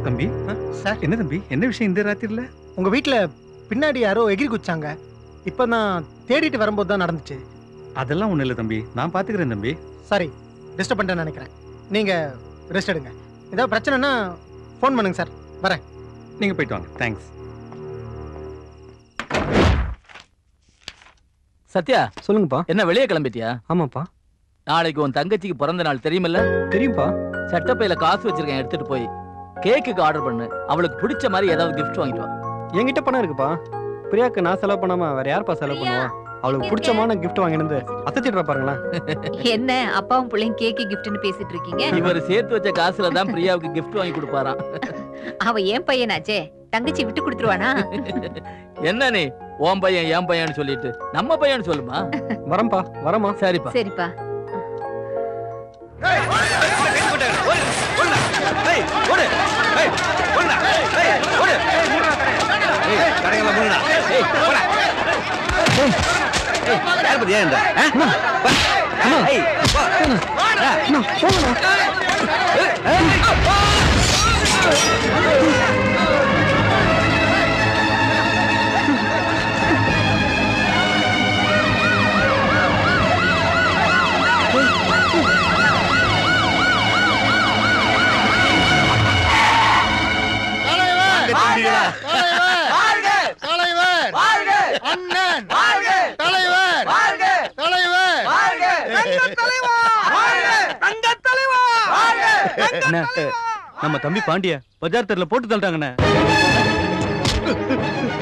தம்பி சார் என்ன தம்பி என்ன விஷயம் இந்த ராத்திரில? உங்க வீட்ல பின்னாடி யாரோ எகிரி குச்சாங்க. இப்ப நான் தேடிட்டு வரும்போது தான் நடந்துச்சு. அதெல்லாம் ஒண்ணு இல்ல தம்பி, நான் பாத்துக்கிறேன் தம்பி. சாரி டிஸ்டர்ப் பண்ணிட்டேன்னு நினைக்கிறேன். நீங்க ரெஸ்ட் எடுங்க. ஏதாவது பிரச்சனைனா ஃபோன் பண்ணுங்க சார். வரேன். நீங்க போயிட்டு வாங்க. தேங்க்ஸ். சத்யா சொல்லுங்கப்பா. என்ன வெளியே கிளம்பிட்டியா? ஆமாப்பா. நாளைக்கு உன் தங்கச்சிக்கு பிறந்த நாள் தெரியுமில்ல? தெரியும்பா. சட்டப்பையில காசு வச்சிருக்கேன், எடுத்துட்டு போய் கேக்குக்கு ஆர்டர் பண்ணு. அவளுக்கு பிடிச்ச மாதிரி ஏதாவது கிஃப்ட் வாங்கிட்டு வா. என்கிட்ட பணம் இருக்குப்பா. பிரியாக்கு நான் செலவு பண்ணாம வேற யாருப்பா செலவு பண்ணுவா? அவளுக்கு பிடிச்சமான கிஃப்ட் வாங்கினது அசத்திடுறா பாருங்களேன். என்ன அப்பாவும் பிள்ளையும் கேக்கு கிஃப்ட்னு பேசிட்டு இருக்கீங்க? இவர் சேர்த்து வச்ச காசுல தான் பிரியாவுக்கு கிஃப்ட் வாங்கி கொடுப்பாராம். அவ ஏன் பையனாச்சே, தங்கச்சி விட்டு கொடுத்துருவானா? என்ன நீ உன் பையன் என் பையன்னு சொல்லிட்டு நம்ம பையன் சொல்லுமா? வரம்பா வரமா. சரிப்பா சரிப்பா. நம்ம தம்பி பாண்டிய பஜார் தெருல போட்டு தள்ளிட்டாங்கண்ணே.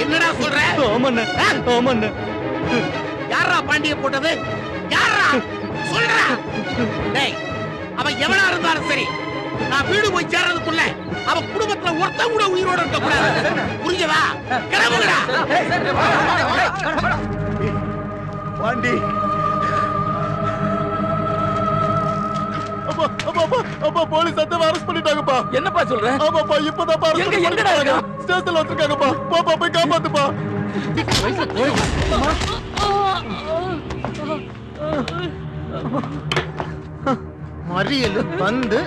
என்னடா சொல்ற? ஆமாண்ணே ஆமாண்ணே. யாரா பாண்டிய போட்டது? யாரா சொல்றா? டேய், அவன் எவனா இருந்தாலும் சரி, நான் வீடு போய் சேர்றதுக்குள்ள அவன் குடும்பத்துல ஒருத்தன் கூட உயிரோட இருக்க கூடாது. புரிஞ்சதா? கிளம்புங்கடா. பாண்டி அப்பா போலீஸ் அத்தை அரெஸ்ட் பண்ணிட்டாங்கப்பா. என்னப்பா சொல்ற? ஆமாப்பா இப்பதான்ப்பா எங்கடா இருக்க? ஸ்டேஷன்ல வச்சிருக்காங்கப்பா. பாப்பா போய் காப்பாத்துப்பா. மறியல் வந்து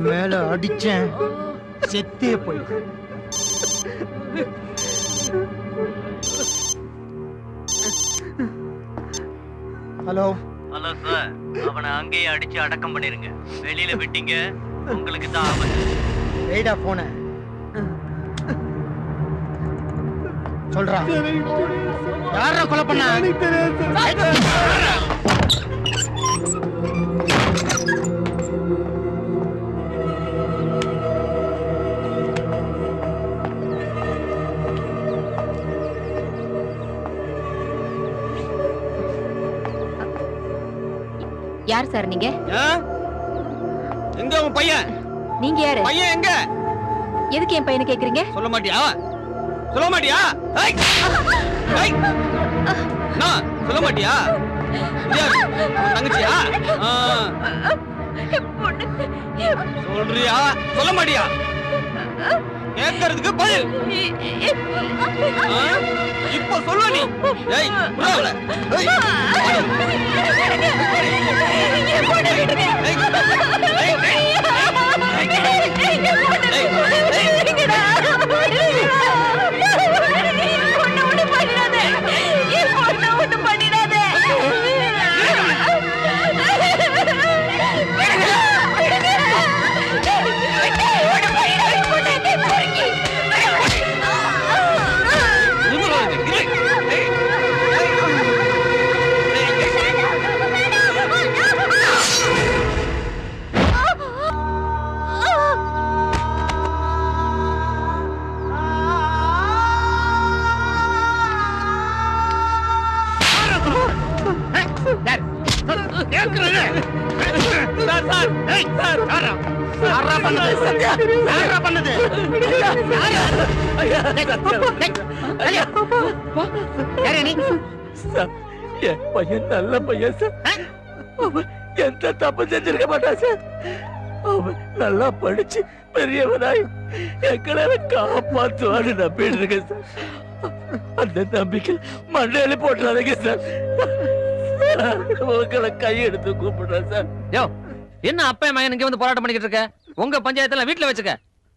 மேல அடிச்சேன், செத்தே போயிடு. ஹலோ ஹலோ சார், அவனை அங்கேயே அடிச்சு அடக்கம் பண்ணிருங்க. வெளியில விட்டீங்க உங்களுக்கு தான் ஆபத்து. வெயிடா போன சொல்றா. யார கொலை பண்ணா? யார் சார் நீங்க? எங்க உன் பையன்? நீங்க யாரு? பையன் எங்க? எதுக்கு என் பையனை கேக்குறீங்க? சொல்ல மாட்டியா? சொல்ல மாட்டியா? சொல்ல மாட்டியா? தங்கச்சியா? சொல்றியா? சொல்ல மாட்டியா? கேட்கறதுக்கு பதில் இப்ப சொல்ல நீ. நீ சார் என் பையன் நல்ல பையன் சார். அவன் எந்த தப்பு செஞ்சிருக்க மாட்டான் சார். அவன் நல்லா படிச்சு பெரியவனாய் எங்களை காப்பாற்றுவான்னு நம்பிட்டு இருக்கேன் சார். அந்த நம்பிக்கை மண்டையில போட்டுறாதீங்க சார். உங்களை கையெடுத்து கூப்பிடுறேன் சார். யோ என்ன அப்பா மகன் இங்க வந்து போராட்டம் பண்ணிக்கிட்டு இருக்க? உங்க பஞ்சாயத்துல வீட்டுல வச்சுக்க.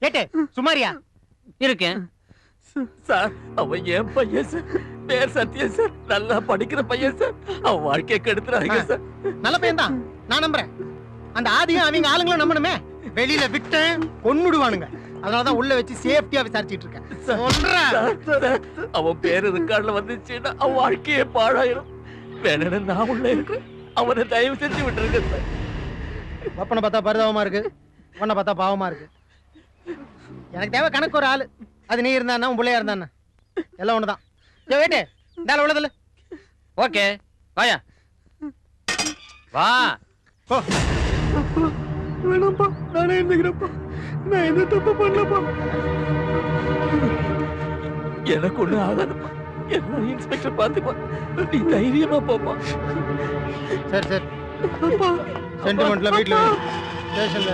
ஏட்டு சுமாரியா இருக்கேன் சார். அவன் என் பையன் சார். பேர் சத்தியம் சார். நல்லா படிக்கிற பையன் சார். அவன் வாழ்க்கையை கெடுத்துறாங்க சார். நல்ல பையன் தான், நான் நம்புறேன். அந்த ஆதியும் அவங்க ஆளுங்களும் நம்பணுமே. வெளியில விட்டேன் கொன்னுடுவானுங்க. அதனாலதான் உள்ள வச்சு சேஃப்டியா விசாரிச்சிட்டு இருக்கேன். சொல்றேன். அவன் பேரு ரெக்கார்ட்ல வந்துச்சுன்னா அவன் வாழ்க்கையே பாழாயிரும். வேணும்னு நான் உள்ள இருக்கிறேன். அவனை தயவு செஞ்சு விட்டுருங்க சார். ஒப்பனை பார்த்தா பரிதாபமா இருக்கு, உன்னை பார்த்தா பாவமா இருக்கு. எனக்கு தேவை கணக்கு ஒரு ஆளு. அது நீ இருந்தா உன் பிள்ளையா இருந்தா எல்லாம் ஒண்ணுதான். வேட்டு இந்த உள்ளதில்ல. ஓகே வாயா வா. வேணாம்ப்பா, நானே இருந்துக்கிறேன்ப்பா. நான் எந்த தப்பு பண்ணலப்பா. எனக்கு ஒண்ணு ஆகாதுப்பா. எல்லாம் இன்ஸ்பெக்டர் பாத்துப்பா. நீ தைரியமா போப்பா. சரி சரி. சென்டிமெண்ட்ல வீட்டுல ஸ்டேஷன்ல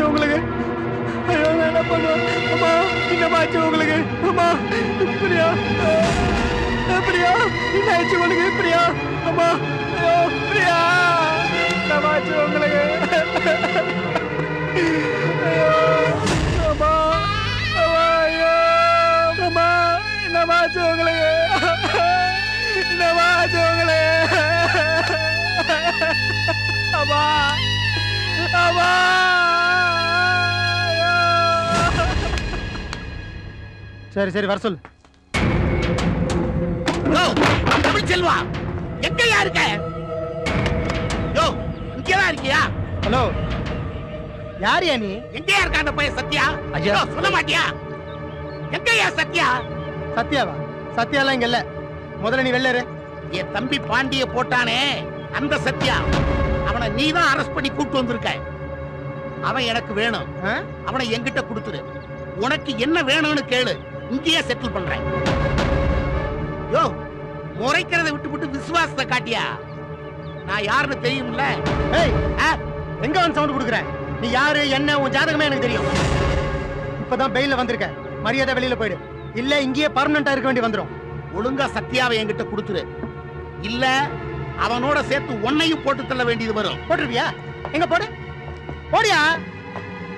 உங்களுக்கு ஐயோ நான் என்ன பண்ணுவேன்? அம்மா என்னமாச்சு உங்களுக்கு? அம்மா பிரியா, பிரியா என்ன ஆச்சு உங்களுக்கு? பிரியா அம்மா, ஐயோ பிரியா என்னமாச்சு உங்களுக்கு? ஐயோ அம்மா, ஐயோ அம்மா என்னமாச்சு உங்களுக்கு? என்னமாச்சு உங்களுக்கு? அம்மா அம்மா. சரி சரி வர சொல்லு. தமிழ் செல்வா எங்கயா இருக்க? யோ இங்கதான் இருக்கியா? ஹலோ யாரியா நீ? எங்கயா இருக்க அந்த பையன் சத்யா? ஐயா. சொல்ல மாட்டியா? எங்கயா சத்யா? சத்யாவா? சத்யாலாம் இங்க இல்ல. முதல்ல நீ வெள்ளரு. என் தம்பி பாண்டிய போட்டானே அந்த சத்யா, அவனை நீதான் அரெஸ்ட் பண்ணி கூட்டு வந்திருக்க. அவன் எனக்கு வேணும். அவனை என்கிட்ட கொடுத்துரு. உனக்கு என்ன வேணும்னு கேளு, இங்கேயே செட்டில் பண்றேன். யோ முறைக்கிறத விட்டு விட்டு விசுவாசத்தை காட்டியா? நான் யாருன்னு தெரியும்ல? எங்க வந்து சவுண்ட் கொடுக்குற? நீ யாரு என்ன உன் ஜாதகமே எனக்கு தெரியும். இப்பதான் பெயில வந்திருக்க. மரியாதை வெளியில போயிடு. இல்ல இங்கேயே பர்மனண்டா இருக்க வேண்டி வந்துரும். ஒழுங்கா சத்யாவை என்கிட்ட கொடுத்துரு. இல்ல அவனோட சேர்த்து உன்னையும் போட்டு தள்ள வேண்டியது வரும். போட்டுருவியா? எங்க போடு போடியா.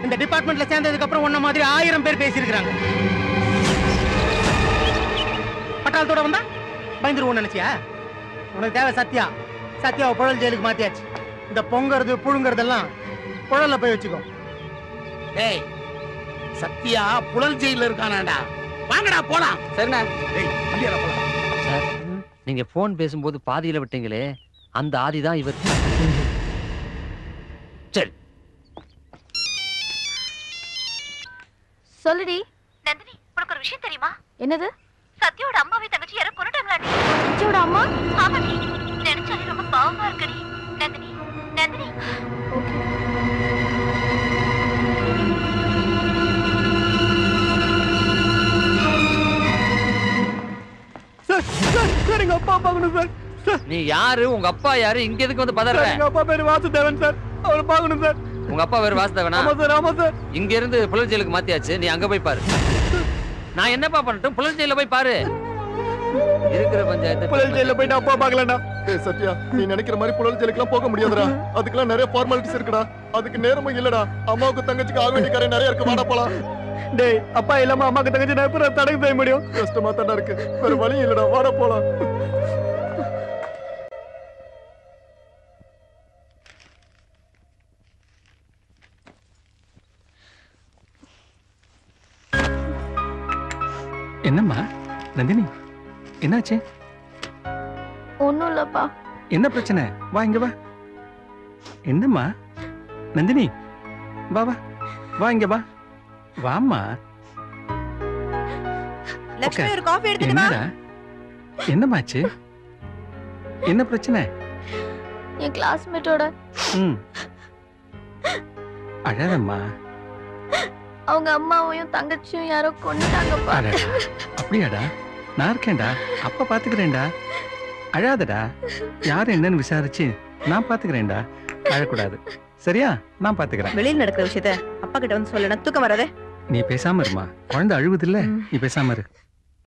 இந்த டிபார்ட்மெண்ட்ல சேர்ந்ததுக்கு அப்புறம் உன்ன மாதிரி 1000 பேர் பேசியிருக்காங்க. பட்டாளத்தோட வந்தா பயந்துருவோம் நினைச்சியா? உனக்கு தேவை சத்யா. சத்யாவை புழல் ஜெயிலுக்கு மாத்தியாச்சு. இந்த பொங்கறது புழுங்கறதெல்லாம் புழல்ல போய் வச்சுக்கோ. டேய் சத்யா புழல் ஜெயில இருக்கானாடா. வாங்கடா போலாம். சரிண்ணா. டேய் வண்டியால போலாம். சார் நீங்க போன் பேசும்போது பாதியில விட்டீங்களே, அந்த ஆதி தான் இவர். சரி சொல்லுடி நந்தினி, உனக்கு ஒரு விஷயம் தெரியுமா? என்னது? சத்யோட அம்மாவை தங்கச்சி யாரோ கொன்னுட்டாங்களாடி. சத்யோட அம்மா? ஆமாடி. நினைச்சாலே ரொம்ப பாவமா இருக்குடி. நந்தினி நந்தினி. சார் எங்க அப்பா பார்க்கணும் சார். நீ யாரு? உங்க அப்பா யாரு? இங்க எதுக்கு வந்து பதற? எங்க அப்பா பேரு வாசுதேவன் சார். அவரை பார்க்கணும் சார். உங்க அப்பா பேரு வாசுதேவனா? ஆமா சார், ஆமா சார். இங்க இருந்து புழல் ஜெயிலுக்கு மாத்தியாச்சு. நீ அங்க போய் பாரு. நான் என்னப்பா பண்ணட்டும்? புழல் ஜெயில போய் பாரு. இருக்கிற பஞ்சாயத்து புழல் ஜெயில போயிட்டு அப்பா பார்க்கலடா. டேய் சத்யா, நீ நினைக்கிற மாதிரி புழல் ஜெயிலுக்குலாம் போக முடியாதுடா. அதுக்கெல்லாம் நிறைய ஃபார்மாலிட்டிஸ் இருக்குடா. அதுக்கு நேரமும் இல்லடா. அம்மாவுக்கு தங்கச்சிக்கு ஆக வேண்டிய காரியம் நிறைய இருக்கு. வாடா போலாம். டேய் அப்பா இல்லாம அம்மாக்கு தங்கச்சி நான் எப்ப தடக்கு செய்ய முடியும்? கஷ்டமா தானே இருக்கு. வேற வழி இல்லடா. வாடா போலாம். என்னம்மா நந்தினி, என்னாச்சு? ஒண்ணும் இல்லப்பா. என்ன பிரச்சனை? வா இங்க வா. என்னம்மா நந்தினி, வா வா வா இங்க வா. வாம்மா. லட்சுமி ஒரு காஃபி எடுத்துட்டு வா. என்னடா என்னமாச்சு? என்ன பிரச்சனை? என் கிளாஸ்மேட்டோட ம் அழாதம்மா. அவங்க அம்மாவையும் தங்கச்சியும் யாரோ கொண்டுட்டாங்கப்பா. அடடா, அப்படியாடா? நான் இருக்கேன்டா, அப்பா பாத்துக்கிறேன்டா. அழாதடா, யாரு என்னன்னு விசாரிச்சு நான் பாத்துக்கிறேன்டா. அழக்கூடாது சரியா? நான் பாத்துக்கிறேன். வெளியில நடக்கிற விஷயத்த அப்பா கிட்ட வந்து சொல்லணும். தூக்கம் வராதே. நீ பேசாம இருமா, குழந்தை அழுவுது இல்ல, நீ பேசாம இரு.